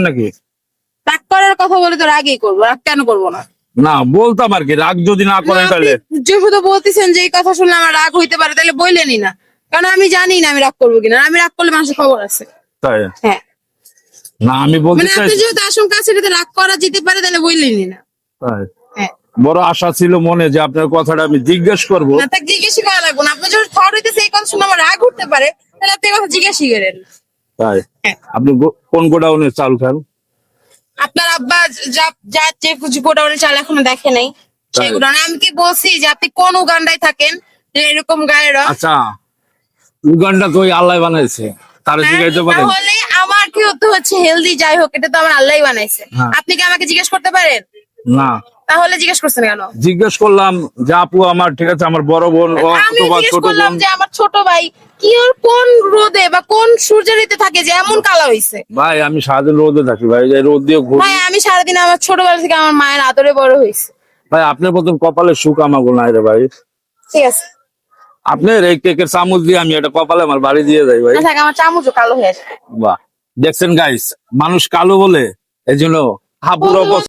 নাকি? রাগ করার কথা বলে তো রাগই করবো, রাগ কেন করবো না? না বলতাম আর কি, রাগ যদি না করেন তাহলে। যেহেতু বলতেছেন যে এই কথা শুনলে আমার রাগ হইতে পারে, তাহলে বললেনই না, কারণ আমি জানি না আমি রাগ করবো কিনা। আমি রাগ করলে মানুষের খবর আছে। তাই হ্যাঁ, না, আমি বলতে মানে চাই। আপনি যেহেতু আশঙ্কা আছে এটাতে রাগ করা যেতে পারে, তাহলে বললেনই না। তাই হ্যাঁ, বড় আশা ছিল মনে যে আপনার কথাটা আমি জিজ্ঞেস করবো। না তাকে জিজ্ঞেসই করা লাগবে না। আপনার যখন থট হইতেছে এই কথা শুনে আমার রাগ উঠতে পারে, তাহলে আপনি এই কথা জিজ্ঞেসই করেন। তাই হ্যাঁ। আপনি কোন গোডাউনে চাল খান? আপনার আব্বা যা যে গোডাউনে চাল এখনো দেখে নাই, সেই গোডাউনে আমি কি বলছি যে আপনি কোন উগান্ডায় থাকেন যে এরকম গায়ের রং? আচ্ছা, উগান্ডা তো ওই আল্লাহ বানাইছে, তারা জিজ্ঞাসা পারেন। তাহলে আমার কি হতে হচ্ছে হেলদি, যাই হোক এটা তো আমার আল্লাহই বানাইছে। হ্যাঁ। আপনি কি আমাকে জিজ্ঞেস করতে পারেন? না, তাহলে জিজ্ঞেস করছেন কেন? জিজ্ঞেস করলাম যে আপু আমার, ঠিক আছে, আমার বড় বোন আমি অথবা জিজ্ঞেস ছোট করলাম বোন। যে আমার ছোট ভাই কি ওর কোন রোদে বা কোন সূর্যেরিতে থাকে যে এমন কালা হইছে। ভাই আমি সারাদিন রোদে থাকি ভাই, এই রোদ দিয়ে ঘুরি। ভাই আমি সারাদিন আমার ছোটবেলা থেকে আমার মায়ের আদরে বড় হয়েছে। ভাই আপনার মতন কপালে সুখ আমাগো নাই রে ভাই। ঠিক আছে, আপনার এই কেকের চামচ দিয়ে আমি এটা কপালে আমার বাড়ি দিয়ে যাই ভাই। না থাক, আমার চামচও কালো হয়ে যায়। বাহ, দেখছেন গাইস, মানুষ কালো বলে এই জন্য হাপুর